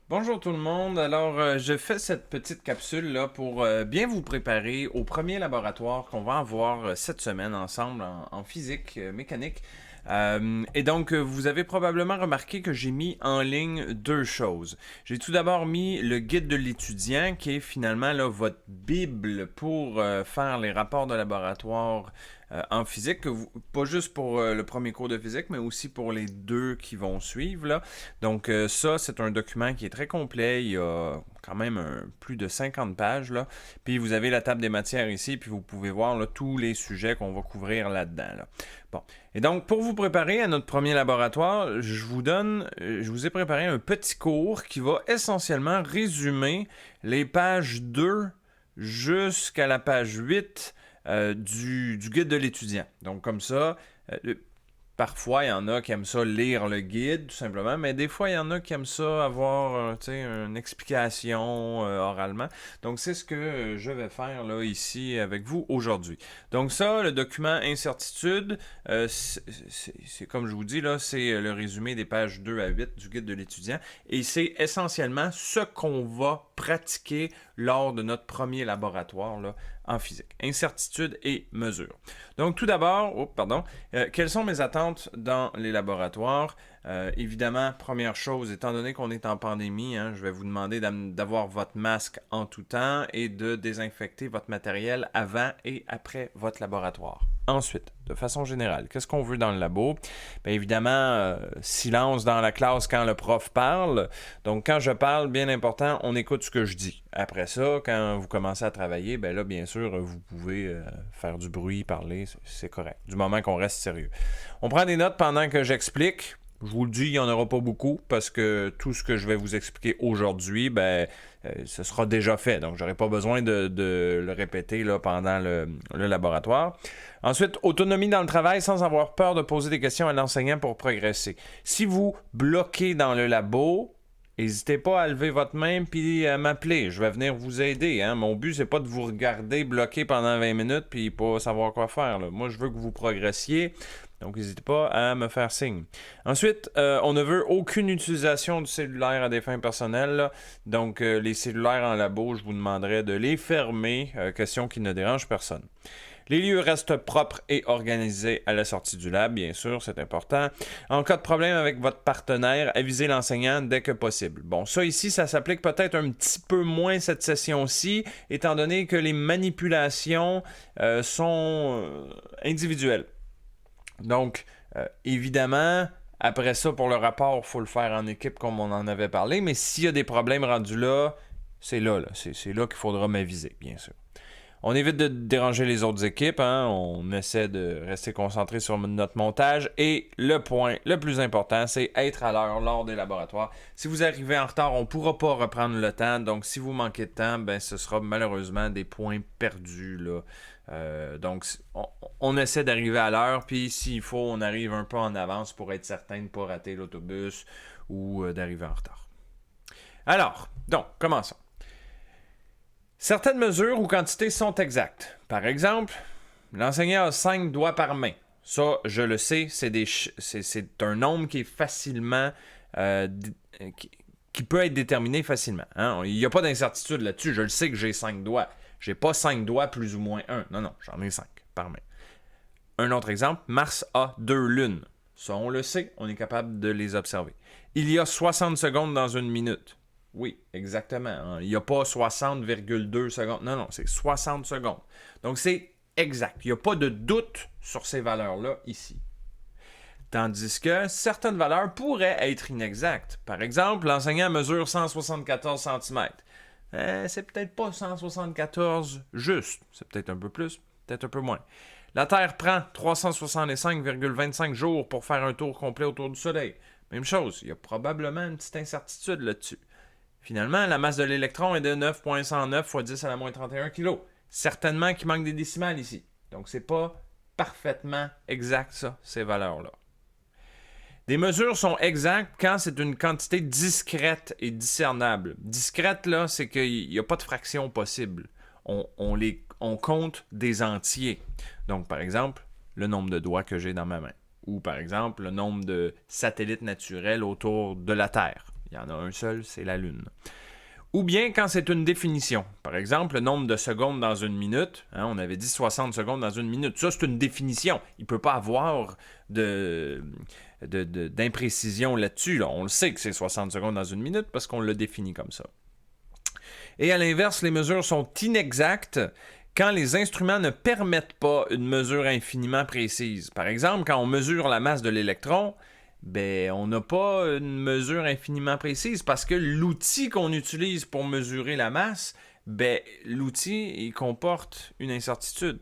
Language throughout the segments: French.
Bonjour tout le monde. Alors, je fais cette petite capsule là pour bien vous préparer au premier laboratoire qu'on va avoir cette semaine ensemble en physique mécanique. Et donc, vous avez probablement remarqué que j'ai mis en ligne deux choses. J'ai tout d'abord mis le guide de l'étudiant, qui est finalement là, votre bible pour faire les rapports de laboratoire en physique, pas juste pour le premier cours de physique, mais aussi pour les deux qui vont suivre. Là. Donc ça, c'est un document qui est très complet. Il y a quand même plus de 50 pages. Là. Puis vous avez la table des matières ici, puis vous pouvez voir là, tous les sujets qu'on va couvrir là-dedans. Là. Bon. Et donc, pour vous préparer à notre premier laboratoire, je vous ai préparé un petit cours qui va essentiellement résumer les pages 2 jusqu'à la page 8 du guide de l'étudiant. Donc, comme ça, parfois, il y en a qui aiment ça lire le guide, tout simplement, mais des fois, il y en a qui aiment ça avoir une explication oralement. Donc, c'est ce que je vais faire là, ici avec vous aujourd'hui. Donc, ça, le document incertitude, c'est comme je vous dis, là, c'est le résumé des pages 2 à 8 du guide de l'étudiant. Et c'est essentiellement ce qu'on va pratiquer lors de notre premier laboratoire là, en physique. Incertitude et mesure. Donc, tout d'abord, quelles sont mes attentes dans les laboratoires? Évidemment, première chose, étant donné qu'on est en pandémie, je vais vous demander d'avoir votre masque en tout temps et de désinfecter votre matériel avant et après votre laboratoire. Ensuite, de façon générale, qu'est-ce qu'on veut dans le labo? Bien évidemment, silence dans la classe quand le prof parle. Donc, quand je parle, bien important, on écoute ce que je dis. Après ça, quand vous commencez à travailler, bien là, bien sûr, vous pouvez faire du bruit, parler, c'est correct. Du moment qu'on reste sérieux. On prend des notes pendant que j'explique. Je vous le dis, il n'y en aura pas beaucoup parce que tout ce que je vais vous expliquer aujourd'hui, ce sera déjà fait. Donc, je n'aurai pas besoin de le répéter là, pendant le laboratoire. Ensuite, autonomie dans le travail sans avoir peur de poser des questions à l'enseignant pour progresser. Si vous bloquez dans le labo, n'hésitez pas à lever votre main puis à m'appeler. Je vais venir vous aider. Hein. Mon but, c'est pas de vous regarder bloqué pendant 20 minutes puis pas savoir quoi faire. Là. Moi, je veux que vous progressiez. Donc, n'hésitez pas à me faire signe. Ensuite, on ne veut aucune utilisation du cellulaire à des fins personnelles. Là. Donc, les cellulaires en labo, je vous demanderai de les fermer, question qui ne dérange personne. Les lieux restent propres et organisés à la sortie du lab, bien sûr, c'est important. En cas de problème avec votre partenaire, avisez l'enseignant dès que possible. Bon, ça ici, ça s'applique peut-être un petit peu moins cette session-ci, étant donné que les manipulations sont individuelles. Donc, évidemment, après ça, pour le rapport, il faut le faire en équipe comme on en avait parlé, mais s'il y a des problèmes rendus là, c'est là. C'est là qu'il faudra m'aviser, bien sûr. On évite de déranger les autres équipes, on essaie de rester concentré sur notre montage et le point le plus important, c'est être à l'heure lors des laboratoires. Si vous arrivez en retard, on ne pourra pas reprendre le temps, donc si vous manquez de temps, ce sera malheureusement des points perdus. Là. Donc, on essaie d'arriver à l'heure, puis s'il faut, on arrive un peu en avance pour être certain de ne pas rater l'autobus ou d'arriver en retard. Alors, donc, commençons. Certaines mesures ou quantités sont exactes. Par exemple, l'enseignant a 5 doigts par main. Ça, je le sais, c'est un nombre qui est facilement... qui peut être déterminé facilement. Hein? Il n'y a pas d'incertitude là-dessus. Je le sais que j'ai 5 doigts. J'ai pas 5 doigts plus ou moins 1. Non, j'en ai 5 par main. Un autre exemple, Mars a 2 lunes. Ça, on le sait, on est capable de les observer. Il y a 60 secondes dans une minute. Oui, exactement. Il n'y a pas 60,2 secondes. Non, c'est 60 secondes. Donc, c'est exact. Il n'y a pas de doute sur ces valeurs-là ici. Tandis que certaines valeurs pourraient être inexactes. Par exemple, l'enseignant mesure 174 cm. C'est peut-être pas 174 juste. C'est peut-être un peu plus, peut-être un peu moins. La Terre prend 365,25 jours pour faire un tour complet autour du Soleil. Même chose, il y a probablement une petite incertitude là-dessus. Finalement, la masse de l'électron est de 9,109 x 10 à la moins 31 kg. Certainement qu'il manque des décimales ici. Donc, c'est pas parfaitement exact, ça, ces valeurs-là. Des mesures sont exactes quand c'est une quantité discrète et discernable. Discrète, là, c'est qu'il n'y a pas de fraction possible. On compte des entiers. Donc, par exemple, le nombre de doigts que j'ai dans ma main. Ou, par exemple, le nombre de satellites naturels autour de la Terre. Il y en a un seul, c'est la Lune. Ou bien quand c'est une définition. Par exemple, le nombre de secondes dans une minute. Hein, on avait dit 60 secondes dans une minute. Ça, c'est une définition. Il ne peut pas avoir d'imprécision là-dessus. Là. On le sait que c'est 60 secondes dans une minute parce qu'on l'a défini comme ça. Et à l'inverse, les mesures sont inexactes quand les instruments ne permettent pas une mesure infiniment précise. Par exemple, quand on mesure la masse de l'électron, ben, on n'a pas une mesure infiniment précise parce que l'outil qu'on utilise pour mesurer la masse, ben, l'outil, il comporte une incertitude.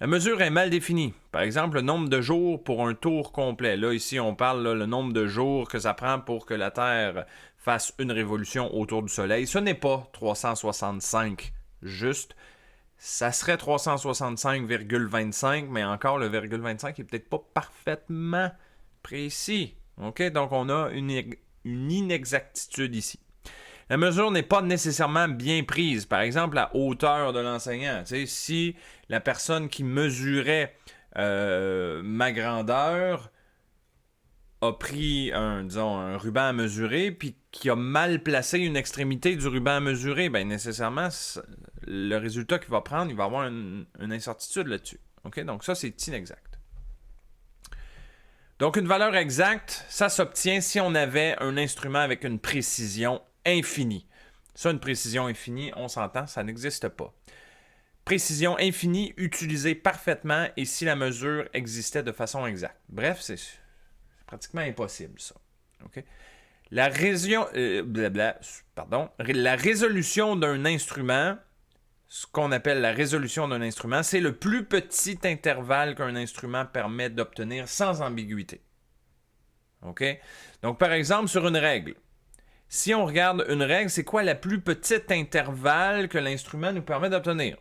La mesure est mal définie. Par exemple, le nombre de jours pour un tour complet. Là, ici, on parle le nombre de jours que ça prend pour que la Terre fasse une révolution autour du Soleil. Ce n'est pas 365 juste. Ça serait 365,25, mais encore, le virgule 25 n'est peut-être pas parfaitement précis. OK? Donc, on a une inexactitude ici. La mesure n'est pas nécessairement bien prise. Par exemple, la hauteur de l'enseignant. Tu sais, si la personne qui mesurait ma grandeur a pris un ruban à mesurer, puis qui a mal placé une extrémité du ruban à mesurer, bien nécessairement, le résultat qu'il va prendre, il va avoir une incertitude là-dessus. OK? Donc ça, c'est inexact. Donc, une valeur exacte, ça s'obtient si on avait un instrument avec une précision infinie. Ça, une précision infinie, on s'entend, ça n'existe pas. Précision infinie utilisée parfaitement et si la mesure existait de façon exacte. Bref, c'est pratiquement impossible, ça. Okay? La résolution d'un instrument, ce qu'on appelle la résolution d'un instrument, c'est le plus petit intervalle qu'un instrument permet d'obtenir sans ambiguïté. OK? Donc, par exemple, sur une règle. Si on regarde une règle, c'est quoi la plus petite intervalle que l'instrument nous permet d'obtenir?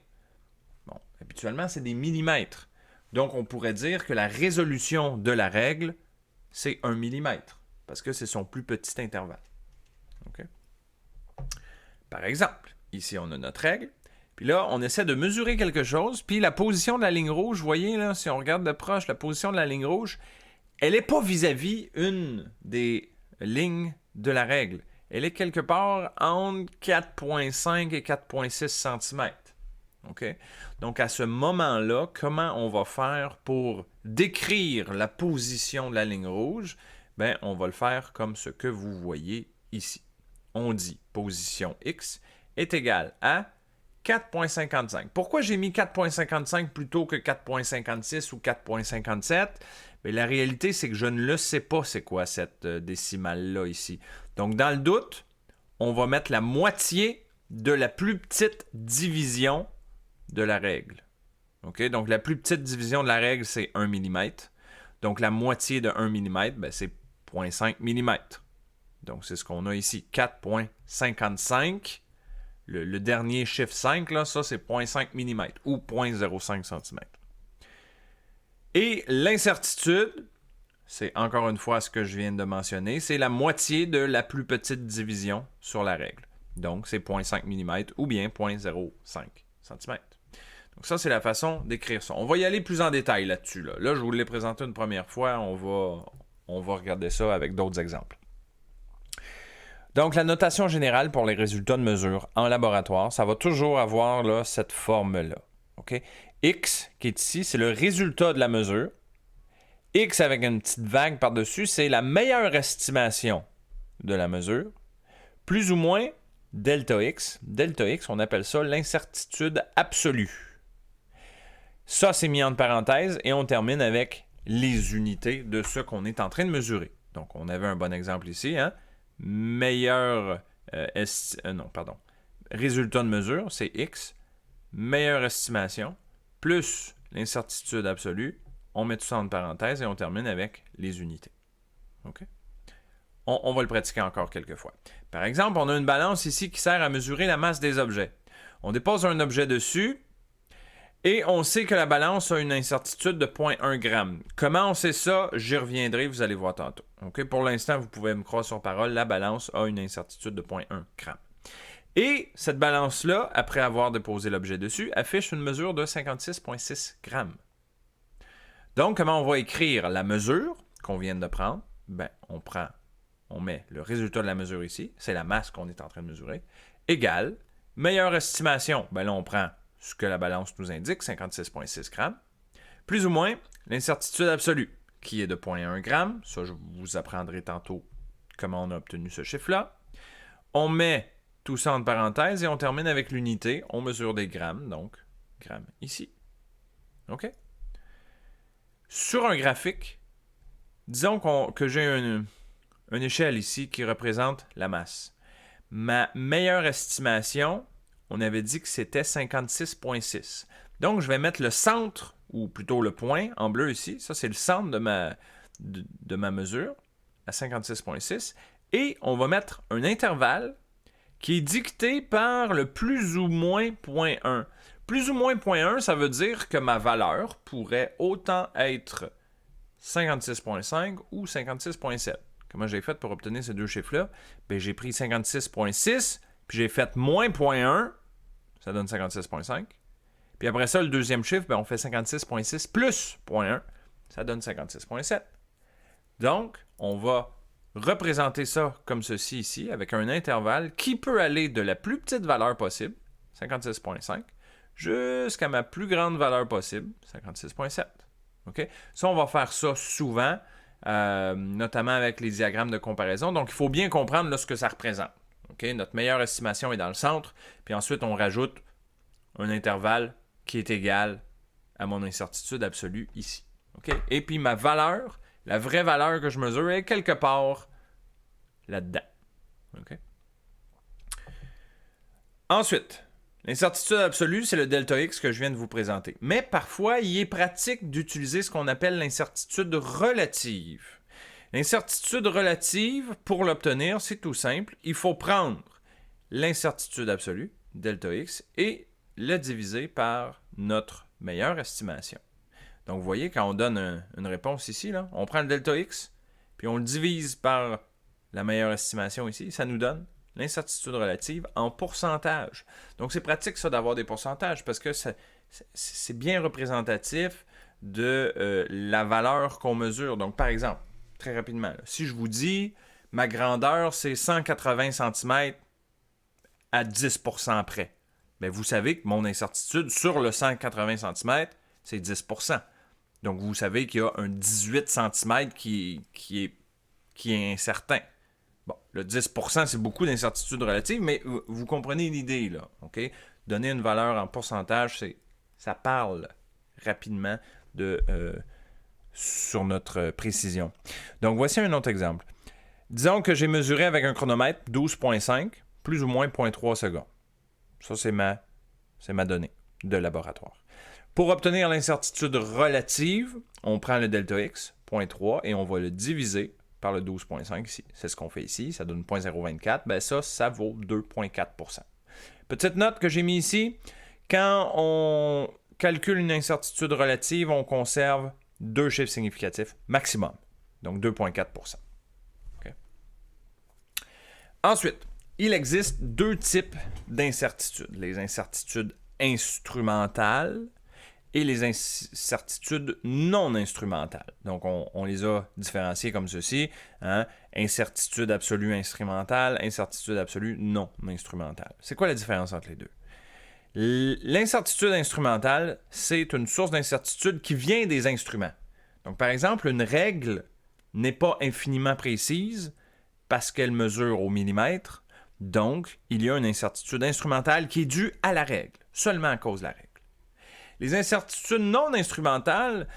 Bon, habituellement, c'est des millimètres. Donc, on pourrait dire que la résolution de la règle, c'est 1 millimètre, parce que c'est son plus petit intervalle. OK? Par exemple, ici, on a notre règle. Puis là, on essaie de mesurer quelque chose. Puis la position de la ligne rouge, vous voyez, là, si on regarde de proche, la position de la ligne rouge, elle n'est pas vis-à-vis une des lignes de la règle. Elle est quelque part entre 4,5 et 4,6 cm. OK? Donc, à ce moment-là, comment on va faire pour décrire la position de la ligne rouge? Bien, on va le faire comme ce que vous voyez ici. On dit position X est égale à 4,55. Pourquoi j'ai mis 4,55 plutôt que 4,56 ou 4,57? Bien, la réalité, c'est que je ne le sais pas c'est quoi cette décimale-là ici. Donc, dans le doute, on va mettre la moitié de la plus petite division de la règle. Okay? Donc, la plus petite division de la règle, c'est 1 mm. Donc, la moitié de 1 mm, ben, c'est 0,5 mm. Donc, c'est ce qu'on a ici, 4,55. Le dernier chiffre 5, là, ça, c'est 0,5 mm ou 0,05 cm. Et l'incertitude, c'est encore une fois ce que je viens de mentionner, c'est la moitié de la plus petite division sur la règle. Donc, c'est 0,5 mm ou bien 0,05 cm. Donc, ça, c'est la façon d'écrire ça. On va y aller plus en détail là-dessus. Là, je vous l'ai présenté une première fois. On va regarder ça avec d'autres exemples. Donc, la notation générale pour les résultats de mesure en laboratoire, ça va toujours avoir là, cette forme-là. Okay? X, qui est ici, c'est le résultat de la mesure. X avec une petite vague par-dessus, c'est la meilleure estimation de la mesure. Plus ou moins delta X. Delta X, on appelle ça l'incertitude absolue. Ça, c'est mis entre parenthèses et on termine avec les unités de ce qu'on est en train de mesurer. Donc, on avait un bon exemple ici, hein? Résultat de mesure, c'est X. Meilleure estimation, plus l'incertitude absolue. On met tout ça entre parenthèses et on termine avec les unités. OK? On va le pratiquer encore quelques fois. Par exemple, on a une balance ici qui sert à mesurer la masse des objets. On dépose un objet dessus et on sait que la balance a une incertitude de 0,1 g. Comment on sait ça? J'y reviendrai, vous allez voir tantôt. Okay? Pour l'instant, vous pouvez me croire sur parole, la balance a une incertitude de 0,1 g. Et cette balance-là, après avoir déposé l'objet dessus, affiche une mesure de 56,6 g. Donc, comment on va écrire la mesure qu'on vient de prendre? Ben, on prend on met le résultat de la mesure ici, c'est la masse qu'on est en train de mesurer, égale meilleure estimation. Ben là, on prend ce que la balance nous indique, 56,6 grammes, plus ou moins l'incertitude absolue, qui est de 0,1 g. Ça, je vous apprendrai tantôt comment on a obtenu ce chiffre-là. On met tout ça entre parenthèses et on termine avec l'unité. On mesure des grammes, donc grammes ici. OK? Sur un graphique, disons que j'ai une échelle ici qui représente la masse. Ma meilleure estimation, on avait dit que c'était 56,6. Donc, je vais mettre le centre, ou plutôt le point en bleu ici. Ça, c'est le centre de ma mesure, à 56,6. Et on va mettre un intervalle qui est dicté par le plus ou moins 0,1. Plus ou moins 0,1, ça veut dire que ma valeur pourrait autant être 56,5 ou 56,7. Comment j'ai fait pour obtenir ces deux chiffres-là? Bien, j'ai pris 56,6, puis j'ai fait moins 0,1, ça donne 56,5. Puis après ça, le deuxième chiffre, bien, on fait 56,6 plus 0,1, ça donne 56,7. Donc, on va représenter ça comme ceci ici, avec un intervalle qui peut aller de la plus petite valeur possible, 56,5, jusqu'à ma plus grande valeur possible, 56,7. Okay? Ça, on va faire ça souvent, notamment avec les diagrammes de comparaison. Donc, il faut bien comprendre là, ce que ça représente. Okay? Notre meilleure estimation est dans le centre, puis ensuite, on rajoute un intervalle qui est égal à mon incertitude absolue ici. Okay? Et puis, ma valeur, la vraie valeur que je mesure est quelque part là-dedans. Okay? Ensuite, l'incertitude absolue, c'est le delta X que je viens de vous présenter. Mais parfois, il est pratique d'utiliser ce qu'on appelle l'incertitude relative. L'incertitude relative, pour l'obtenir, c'est tout simple. Il faut prendre l'incertitude absolue, delta X, et le diviser par notre meilleure estimation. Donc, vous voyez, quand on donne une réponse ici, là, on prend le delta X, puis on le divise par la meilleure estimation ici, ça nous donne l'incertitude relative en pourcentage. Donc, c'est pratique, ça, d'avoir des pourcentages, parce que c'est bien représentatif de la valeur qu'on mesure. Donc, par exemple, très rapidement, là, si je vous dis, ma grandeur, c'est 180 cm à 10% près, bien, vous savez que mon incertitude sur le 180 cm, c'est 10%. Donc, vous savez qu'il y a un 18 cm qui est incertain. Bon, le 10%, c'est beaucoup d'incertitude relative, mais vous comprenez l'idée, là. Okay? Donner une valeur en pourcentage, ça parle rapidement sur notre précision. Donc, voici un autre exemple. Disons que j'ai mesuré avec un chronomètre 12,5, plus ou moins 0,3 secondes. Ça, c'est ma donnée de laboratoire. Pour obtenir l'incertitude relative, on prend le delta X, 0,3, et on va le diviser par le 12,5 ici. C'est ce qu'on fait ici. Ça donne 0,024. Ben ça vaut 2,4%. Petite note que j'ai mis ici. Quand on calcule une incertitude relative, on conserve deux chiffres significatifs maximum. Donc 2,4%. Okay. Ensuite, il existe deux types d'incertitudes. Les incertitudes instrumentales et les incertitudes non instrumentales. Donc, on les a différenciées comme ceci. Hein? Incertitude absolue instrumentale, incertitude absolue non instrumentale. C'est quoi la différence entre les deux? L'incertitude instrumentale, c'est une source d'incertitude qui vient des instruments. Donc, par exemple, une règle n'est pas infiniment précise parce qu'elle mesure au millimètre. Donc, il y a une incertitude instrumentale qui est due à la règle, seulement à cause de la règle. Les incertitudes non instrumentales,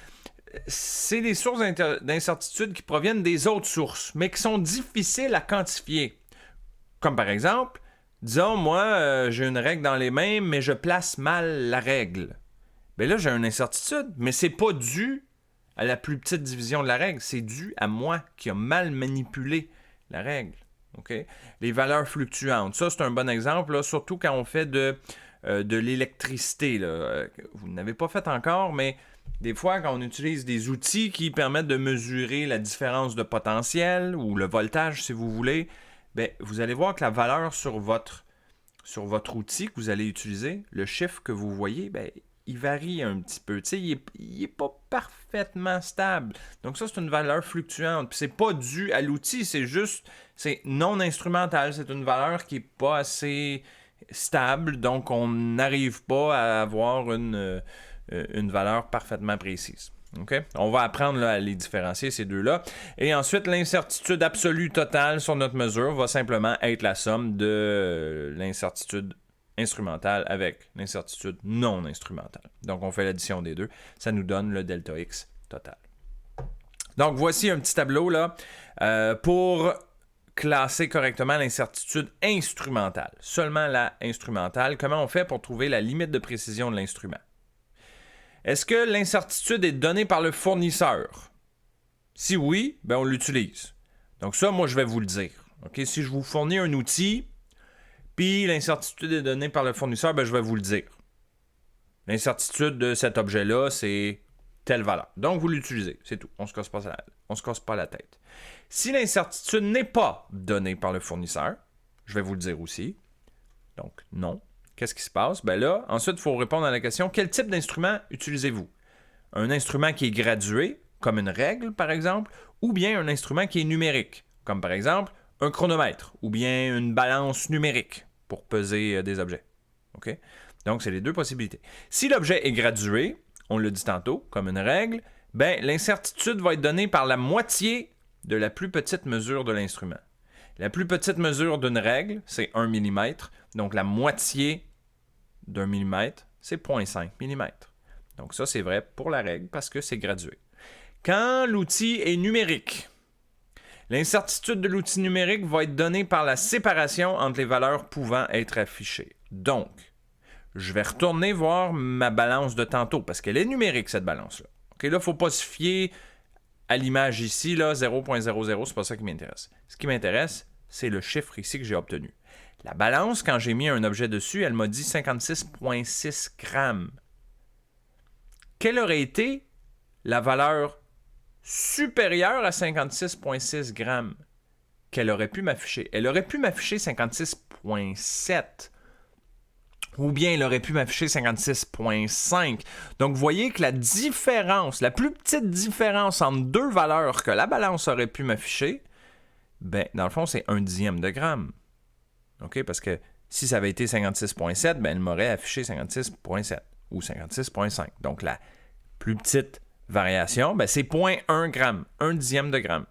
c'est des sources d'incertitudes qui proviennent des autres sources, mais qui sont difficiles à quantifier. Comme par exemple, disons, moi, j'ai une règle dans les mains, mais je place mal la règle. Bien là, j'ai une incertitude, mais c'est pas dû à la plus petite division de la règle, c'est dû à moi qui a mal manipulé la règle. Okay? Les valeurs fluctuantes, ça c'est un bon exemple, là, surtout quand on fait de l'électricité. Là. Vous n'avez pas fait encore, mais des fois, quand on utilise des outils qui permettent de mesurer la différence de potentiel ou le voltage, si vous voulez, bien, vous allez voir que la valeur sur votre outil que vous allez utiliser, le chiffre que vous voyez, bien, il varie un petit peu. Tu sais, il est pas parfaitement stable. Donc ça, c'est une valeur fluctuante. Puis c'est pas dû à l'outil, c'est non instrumental. C'est une valeur qui est pas assez stable, donc on n'arrive pas à avoir une valeur parfaitement précise. Okay? On va apprendre là, à les différencier, ces deux-là. Et ensuite, l'incertitude absolue totale sur notre mesure va simplement être la somme de l'incertitude instrumentale avec l'incertitude non instrumentale. Donc, on fait l'addition des deux. Ça nous donne le delta X total. Donc, voici un petit tableau là pour classer correctement l'incertitude instrumentale. Seulement la instrumentale. Comment on fait pour trouver la limite de précision de l'instrument? Est-ce que l'incertitude est donnée par le fournisseur? Si oui, ben on l'utilise. Donc ça, moi, je vais vous le dire. Okay? Si je vous fournis un outil, puis l'incertitude est donnée par le fournisseur, ben je vais vous le dire. L'incertitude de cet objet-là, c'est telle valeur. Donc, vous l'utilisez. C'est tout. On ne se casse pas la tête. Si l'incertitude n'est pas donnée par le fournisseur, je vais vous le dire aussi. Donc, non. Qu'est-ce qui se passe? Ben là, ensuite, il faut répondre à la question, quel type d'instrument utilisez-vous? Un instrument qui est gradué, comme une règle, par exemple, ou bien un instrument qui est numérique, comme par exemple un chronomètre, ou bien une balance numérique pour peser des objets. OK? Donc, c'est les deux possibilités. Si l'objet est gradué, on l'a dit tantôt, comme une règle, ben l'incertitude va être donnée par la moitié de la plus petite mesure de l'instrument. La plus petite mesure d'une règle, c'est 1 mm. Donc, la moitié d'un millimètre, c'est 0,5 mm. Donc, ça, c'est vrai pour la règle parce que c'est gradué. Quand l'outil est numérique, l'incertitude de l'outil numérique va être donnée par la séparation entre les valeurs pouvant être affichées. Donc, je vais retourner voir ma balance de tantôt parce qu'elle est numérique, cette balance-là. OK, là, il ne faut pas se fier à l'image ici, là, 0.00, c'est pas ça qui m'intéresse. Ce qui m'intéresse, c'est le chiffre ici que j'ai obtenu. La balance, quand j'ai mis un objet dessus, elle m'a dit 56,6 grammes. Quelle aurait été la valeur supérieure à 56,6 grammes qu'elle aurait pu m'afficher? Elle aurait pu m'afficher 56,7. Ou bien elle aurait pu m'afficher 56,5. Donc, vous voyez que la différence, la plus petite différence entre deux valeurs que la balance aurait pu m'afficher, ben, dans le fond, c'est 1/10 de gramme. OK? Parce que si ça avait été 56,7, ben, elle m'aurait affiché 56,7 ou 56,5. Donc, la plus petite variation, ben, c'est 0,1 gramme, 1/10 de gramme.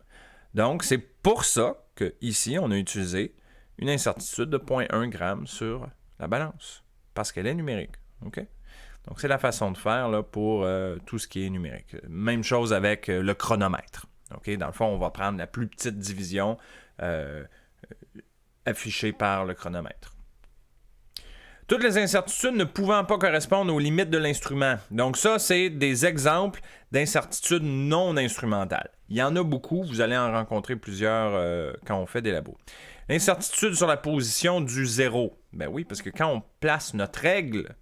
Donc, c'est pour ça qu'ici, on a utilisé une incertitude de 0,1 gramme sur la balance. Parce qu'elle est numérique. OK? Donc, c'est la façon de faire là, pour tout ce qui est numérique. Même chose avec le chronomètre. OK? Dans le fond, on va prendre la plus petite division affichée par le chronomètre. Toutes les incertitudes ne pouvant pas correspondre aux limites de l'instrument. Donc ça, c'est des exemples d'incertitudes non instrumentales. Il y en a beaucoup, vous allez en rencontrer plusieurs quand on fait des labos. L'incertitude sur la position du zéro. Ben oui, parce que quand on place notre règle,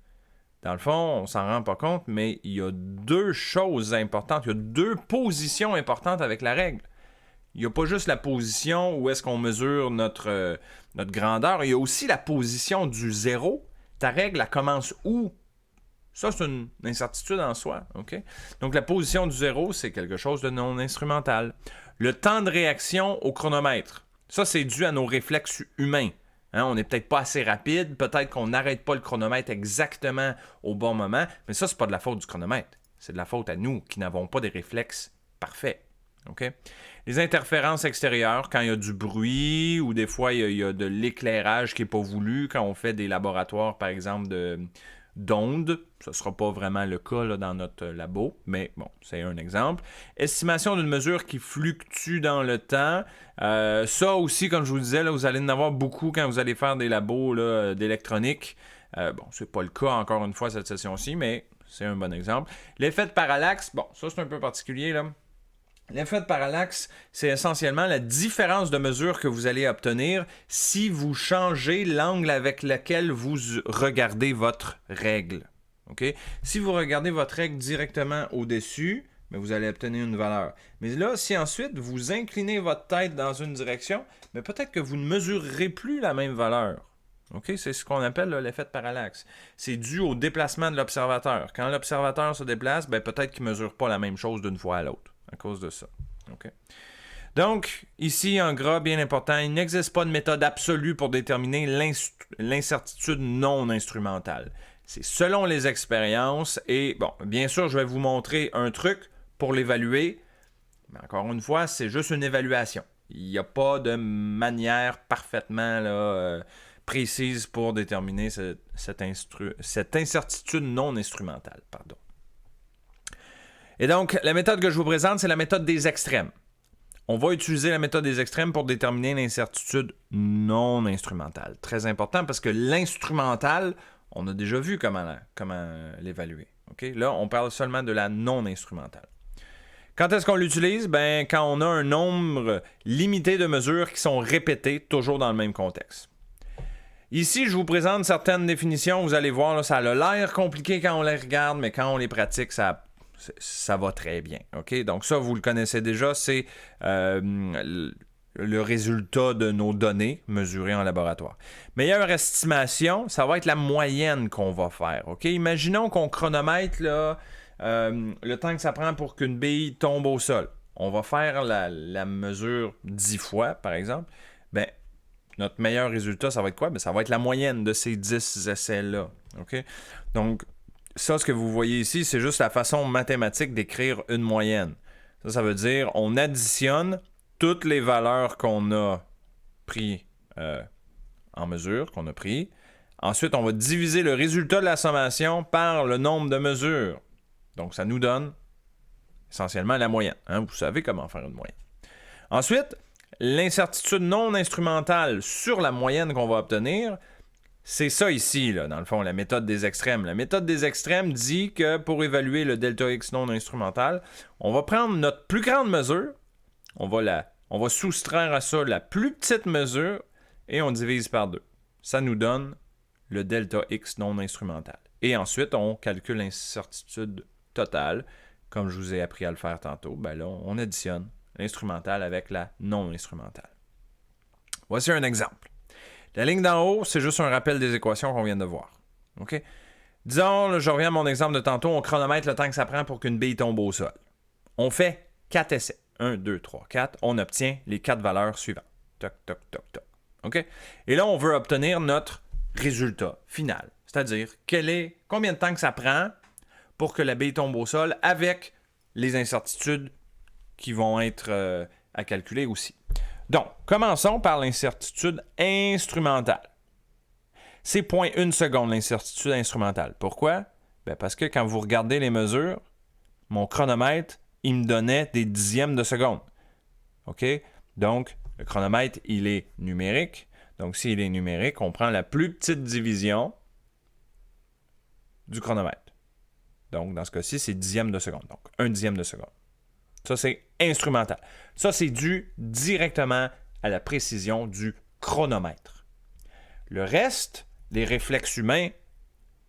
dans le fond, on s'en rend pas compte, mais il y a deux choses importantes, il y a deux positions importantes avec la règle. Il n'y a pas juste la position où est-ce qu'on mesure notre grandeur, il y a aussi la position du zéro. Ta règle, elle commence où? Ça, c'est une incertitude en soi. Okay? Donc, la position du zéro, c'est quelque chose de non instrumental. Le temps de réaction au chronomètre. Ça, c'est dû à nos réflexes humains. Hein, on n'est peut-être pas assez rapide, peut-être qu'on n'arrête pas le chronomètre exactement au bon moment, mais ça, c'est pas de la faute du chronomètre. C'est de la faute à nous qui n'avons pas des réflexes parfaits. Okay? Les interférences extérieures, quand il y a du bruit ou des fois il y a de l'éclairage qui n'est pas voulu, quand on fait des laboratoires, par exemple, d'ondes, ce ne sera pas vraiment le cas là, dans notre labo, mais bon, c'est un exemple. Estimation d'une mesure qui fluctue dans le temps. Ça aussi, comme je vous disais, là, vous allez en avoir beaucoup quand vous allez faire des labos là, d'électronique. Bon, c'est pas le cas encore une fois cette session-ci, mais c'est un bon exemple. L'effet de parallaxe, bon, ça c'est un peu particulier là. L'effet de parallaxe, c'est essentiellement la différence de mesure que vous allez obtenir si vous changez l'angle avec lequel vous regardez votre règle. Okay? Si vous regardez votre règle directement au-dessus, bien, vous allez obtenir une valeur. Mais là, si ensuite vous inclinez votre tête dans une direction, bien, peut-être que vous ne mesurerez plus la même valeur. OK? C'est ce qu'on appelle là, l'effet de parallaxe. C'est dû au déplacement de l'observateur. Quand l'observateur se déplace, ben, peut-être qu'il ne mesure pas la même chose d'une fois à l'autre à cause de ça. OK? Donc, ici, en gras, bien important, il n'existe pas de méthode absolue pour déterminer l'incertitude non instrumentale. C'est selon les expériences et, bon, bien sûr, je vais vous montrer un truc pour l'évaluer, mais encore une fois, c'est juste une évaluation. Il n'y a pas de manière parfaitement précise pour déterminer cette incertitude non instrumentale. Pardon. Et donc, la méthode que je vous présente, c'est la méthode des extrêmes. On va utiliser la méthode des extrêmes pour déterminer l'incertitude non instrumentale. Très important parce que l'instrumentale, on a déjà vu comment l'évaluer. Okay? Là, on parle seulement de la non instrumentale. Quand est-ce qu'on l'utilise? Ben, quand on a un nombre limité de mesures qui sont répétées toujours dans le même contexte. Ici, je vous présente certaines définitions. Vous allez voir, là, ça a l'air compliqué quand on les regarde, mais quand on les pratique, ça va très bien. Okay? Donc ça, vous le connaissez déjà, c'est le résultat de nos données mesurées en laboratoire. Meilleure estimation, ça va être la moyenne qu'on va faire. Okay? Imaginons qu'on chronomètre là, le temps que ça prend pour qu'une bille tombe au sol. On va faire la mesure 10 fois, par exemple. Ben, notre meilleur résultat, ça va être quoi? Ben, ça va être la moyenne de ces 10 essais-là. Okay? Donc, ça, ce que vous voyez ici, c'est juste la façon mathématique d'écrire une moyenne. Ça veut dire on additionne toutes les valeurs qu'on a pris en mesure, qu'on a pris. Ensuite, on va diviser le résultat de la sommation par le nombre de mesures. Donc, ça nous donne essentiellement la moyenne. Hein? Vous savez comment faire une moyenne. Ensuite, l'incertitude non instrumentale sur la moyenne qu'on va obtenir, c'est ça ici, là, dans le fond, la méthode des extrêmes. La méthode des extrêmes dit que pour évaluer le delta X non instrumental, on va prendre notre plus grande mesure, on va soustraire à ça la plus petite mesure et on divise par 2. Ça nous donne le delta X non instrumental. Et ensuite, on calcule l'incertitude totale. Comme je vous ai appris à le faire tantôt, ben là, on additionne l'instrumental avec la non instrumentale. Voici un exemple. La ligne d'en haut, c'est juste un rappel des équations qu'on vient de voir. Okay? Disons, là, je reviens à mon exemple de tantôt, on chronomètre le temps que ça prend pour qu'une bille tombe au sol. On fait 4 essais. 1, 2, 3, 4. On obtient les 4 valeurs suivantes. Toc, toc, toc, toc. Okay? Et là, on veut obtenir notre résultat final. C'est-à-dire, combien de temps que ça prend pour que la bille tombe au sol avec les incertitudes qui vont être à calculer aussi. Donc, commençons par l'incertitude instrumentale. C'est 0,1 seconde l'incertitude instrumentale. Pourquoi? Ben parce que quand vous regardez les mesures, mon chronomètre, il me donnait des dixièmes de seconde. OK? Donc, le chronomètre, il est numérique. Donc, s'il est numérique, on prend la plus petite division du chronomètre. Donc, dans ce cas-ci, c'est dixième de seconde. Donc, 1 dixième de seconde. Ça, c'est instrumental. Ça, c'est dû directement à la précision du chronomètre. Le reste, les réflexes humains,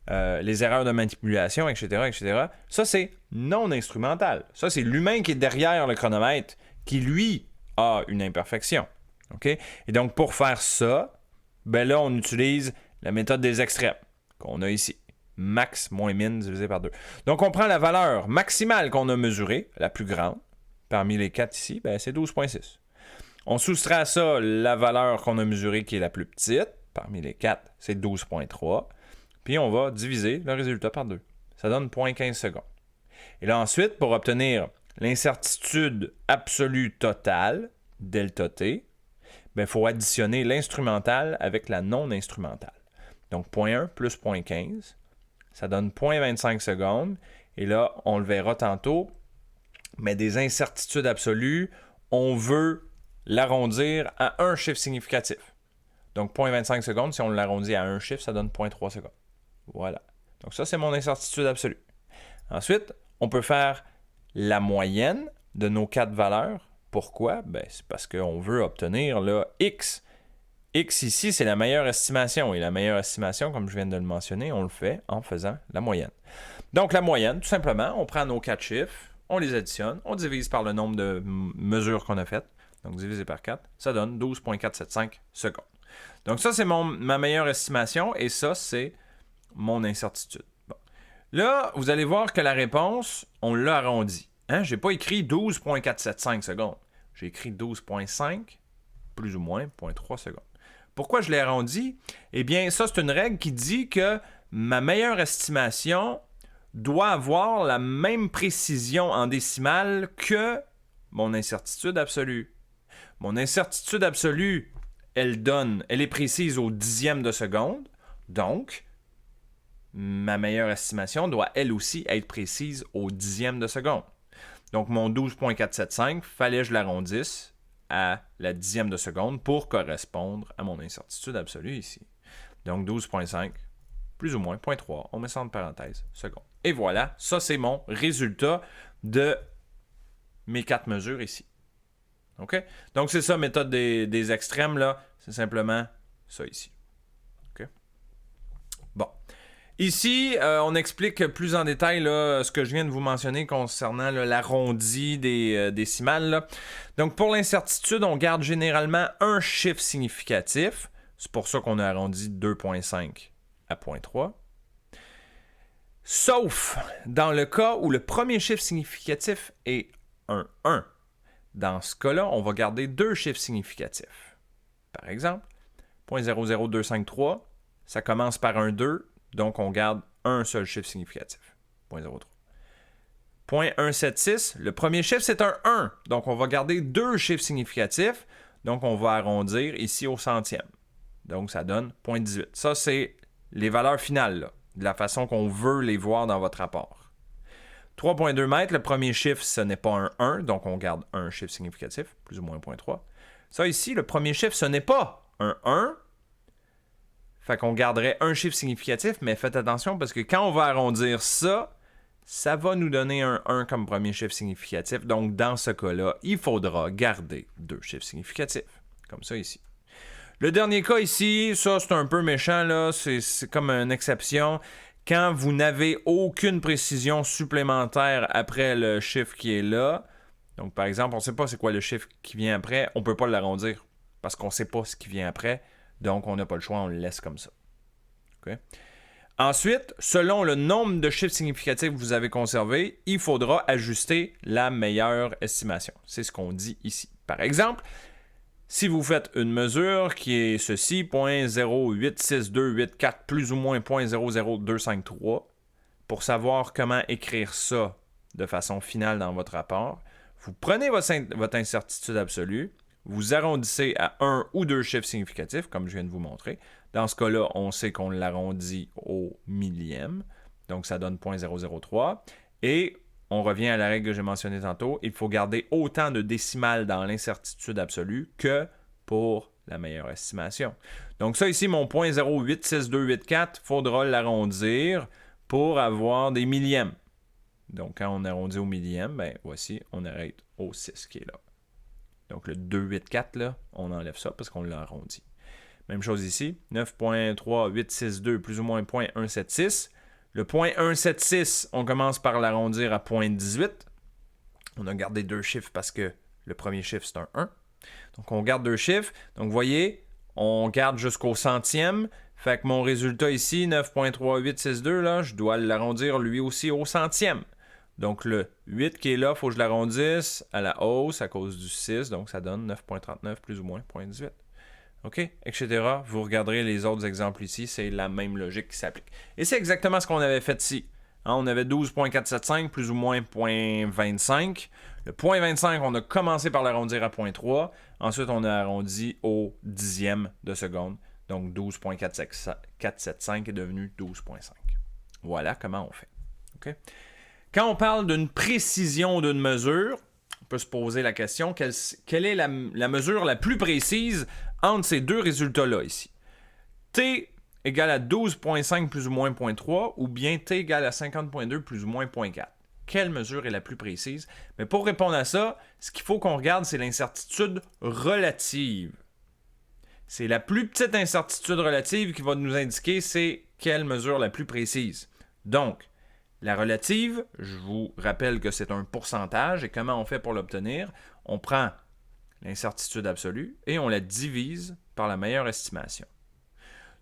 les erreurs de manipulation, etc., ça, c'est non instrumental. Ça, c'est l'humain qui est derrière le chronomètre qui, lui, a une imperfection. Okay? Et donc, pour faire ça, ben là, on utilise la méthode des extrêmes qu'on a ici. Max moins min divisé par 2. Donc, on prend la valeur maximale qu'on a mesurée, la plus grande, parmi les 4 ici, ben, c'est 12,6. On soustrait à ça la valeur qu'on a mesurée qui est la plus petite, parmi les 4, c'est 12,3. Puis, on va diviser le résultat par 2. Ça donne 0,15 secondes. Et là, ensuite, pour obtenir l'incertitude absolue totale, delta T, ben, il faut additionner l'instrumentale avec la non instrumentale. Donc, 0,1 plus 0,15. Ça donne 0,25 secondes. Et là, on le verra tantôt, mais des incertitudes absolues, on veut l'arrondir à un chiffre significatif. Donc, 0,25 secondes, si on l'arrondit à un chiffre, ça donne 0,3 secondes. Voilà. Donc, ça, c'est mon incertitude absolue. Ensuite, on peut faire la moyenne de nos 4 valeurs. Pourquoi? Ben, c'est parce qu'on veut obtenir là, X. X ici, c'est la meilleure estimation. Et la meilleure estimation, comme je viens de le mentionner, on le fait en faisant la moyenne. Donc, la moyenne, tout simplement, on prend nos 4 chiffres, on les additionne, on divise par le nombre de mesures qu'on a faites. Donc, divisé par 4, ça donne 12,475 secondes. Donc ça, c'est ma meilleure estimation et ça, c'est mon incertitude. Bon. Là, vous allez voir que la réponse, on l'a arrondi. Hein? Je n'ai pas écrit 12,475 secondes. J'ai écrit 12,5, plus ou moins, 0,3 secondes. Pourquoi je l'ai arrondi? Eh bien, ça, c'est une règle qui dit que ma meilleure estimation doit avoir la même précision en décimale que mon incertitude absolue. Mon incertitude absolue, elle est précise au dixième de seconde. Donc, ma meilleure estimation doit elle aussi être précise au dixième de seconde. Donc, mon 12,475, fallait que je l'arrondisse à la dixième de seconde pour correspondre à mon incertitude absolue ici. Donc, 12,5, plus ou moins, 0,3, on met ça entre parenthèses, seconde. Et voilà, ça c'est mon résultat de mes 4 mesures ici. OK? Donc, c'est ça, méthode des extrêmes, là. C'est simplement ça ici. OK? Bon. Ici, on explique plus en détail là, ce que je viens de vous mentionner concernant l'arrondi des décimales. Là. Donc, pour l'incertitude, on garde généralement un chiffre significatif. C'est pour ça qu'on a arrondi 2,5 à 0,3. Sauf dans le cas où le premier chiffre significatif est un 1. Dans ce cas-là, on va garder 2 chiffres significatifs. Par exemple, 0.00253, ça commence par un 2, donc on garde un seul chiffre significatif. 0.03. 0.176, le premier chiffre c'est un 1, donc on va garder 2 chiffres significatifs, donc on va arrondir ici au centième. Donc ça donne 0.18. Ça c'est les valeurs finales, là, de la façon qu'on veut les voir dans votre rapport. 3,2 mètres, le premier chiffre, ce n'est pas un 1, donc on garde un chiffre significatif, plus ou moins 0.3. Ça ici, le premier chiffre, ce n'est pas un 1, fait qu'on garderait un chiffre significatif, mais faites attention parce que quand on va arrondir ça, ça va nous donner un 1 comme premier chiffre significatif. Donc dans ce cas-là, il faudra garder 2 chiffres significatifs, comme ça ici. Le dernier cas ici, ça c'est un peu méchant, là, c'est comme une exception. Quand vous n'avez aucune précision supplémentaire après le chiffre qui est là, donc par exemple, on ne sait pas c'est quoi le chiffre qui vient après, on ne peut pas l'arrondir parce qu'on ne sait pas ce qui vient après, donc on n'a pas le choix, on le laisse comme ça. Okay? Ensuite, selon le nombre de chiffres significatifs que vous avez conservés, il faudra ajuster la meilleure estimation. C'est ce qu'on dit ici. Par exemple, si vous faites une mesure qui est ceci, 0.086284 plus ou moins 0.00253, pour savoir comment écrire ça de façon finale dans votre rapport, vous prenez votre incertitude absolue, vous arrondissez à un ou 2 chiffres significatifs, comme je viens de vous montrer. Dans ce cas-là, on sait qu'on l'arrondit au millième, donc ça donne 0.003, et on revient à la règle que j'ai mentionnée tantôt, il faut garder autant de décimales dans l'incertitude absolue que pour la meilleure estimation. Donc ça ici, mon 0.086284, il faudra l'arrondir pour avoir des millièmes. Donc quand on arrondit au millième, ben voici, on arrête au 6 qui est là. Donc le 284, là, on enlève ça parce qu'on l'a arrondi. Même chose ici, 9.3862 plus ou moins 0.176. Le 0.176, on commence par l'arrondir à 0.18. On a gardé 2 chiffres parce que le premier chiffre, c'est un 1. Donc, on garde 2 chiffres. Donc, vous voyez, on garde jusqu'au centième. Fait que mon résultat ici, 9.3862, là, je dois l'arrondir lui aussi au centième. Donc, le 8 qui est là, il faut que je l'arrondisse à la hausse à cause du 6. Donc, ça donne 9.39 plus ou moins 0.18. OK, etc. Vous regarderez les autres exemples ici, c'est la même logique qui s'applique. Et c'est exactement ce qu'on avait fait ici. Hein, on avait 12.475 plus ou moins 0.25. Le 0.25, on a commencé par l'arrondir à 0.3. Ensuite, on a arrondi au dixième de seconde. Donc 12.475 est devenu 12.5. Voilà comment on fait. OK? Quand on parle d'une précision d'une mesure, on peut se poser la question, quelle est la mesure la plus précise entre ces deux résultats-là ici? T égale à 12.5 plus ou moins 0.3 ou bien T égale à 50.2 plus ou moins 0.4. Quelle mesure est la plus précise? Mais pour répondre à ça, ce qu'il faut qu'on regarde, c'est l'incertitude relative. C'est la plus petite incertitude relative qui va nous indiquer c'est quelle mesure la plus précise. Donc, la relative, je vous rappelle que c'est un pourcentage et comment on fait pour l'obtenir? On prend l'incertitude absolue et on la divise par la meilleure estimation.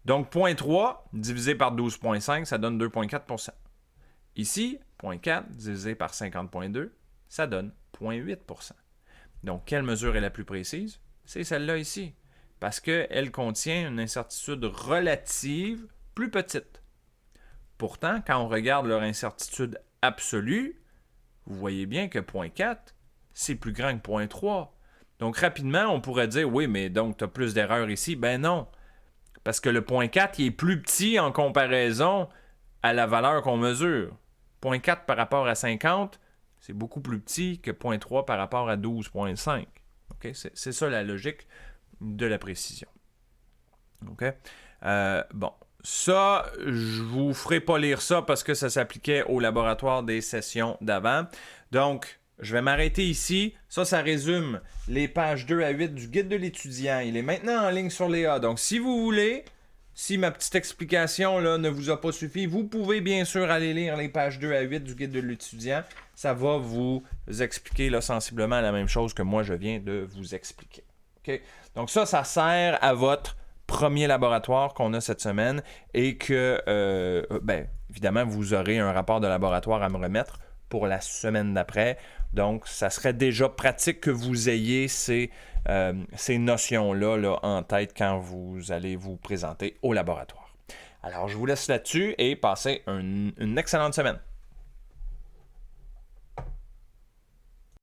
Donc, 0,3 divisé par 12,5, ça donne 2,4 %. Ici, 0,4 divisé par 50,2, ça donne 0,8 %. Donc, quelle mesure est la plus précise? C'est celle-là ici, parce qu'elle contient une incertitude relative plus petite. Pourtant, quand on regarde leur incertitude absolue, vous voyez bien que 0,4, c'est plus grand que 0,3. Donc, rapidement, on pourrait dire, oui, mais donc, tu as plus d'erreurs ici. Ben non, parce que le 0,4, il est plus petit en comparaison à la valeur qu'on mesure. 0,4 par rapport à 50, c'est beaucoup plus petit que 0,3 par rapport à 12,5. Okay? C'est ça la logique de la précision. OK? Bon, ça, je vous ferai pas lire ça parce que ça s'appliquait au laboratoire des sessions d'avant. Donc, je vais m'arrêter ici. Ça résume les pages 2 à 8 du guide de l'étudiant. Il est maintenant en ligne sur Léa. Donc, si vous voulez, si ma petite explication là, ne vous a pas suffi, vous pouvez bien sûr aller lire les pages 2 à 8 du guide de l'étudiant. Ça va vous expliquer là, sensiblement la même chose que moi, je viens de vous expliquer. Okay? Donc, ça sert à votre premier laboratoire qu'on a cette semaine et que, évidemment, vous aurez un rapport de laboratoire à me remettre pour la semaine d'après. Donc, ça serait déjà pratique que vous ayez ces notions-là là, en tête quand vous allez vous présenter au laboratoire. Alors, je vous laisse là-dessus et passez une excellente semaine.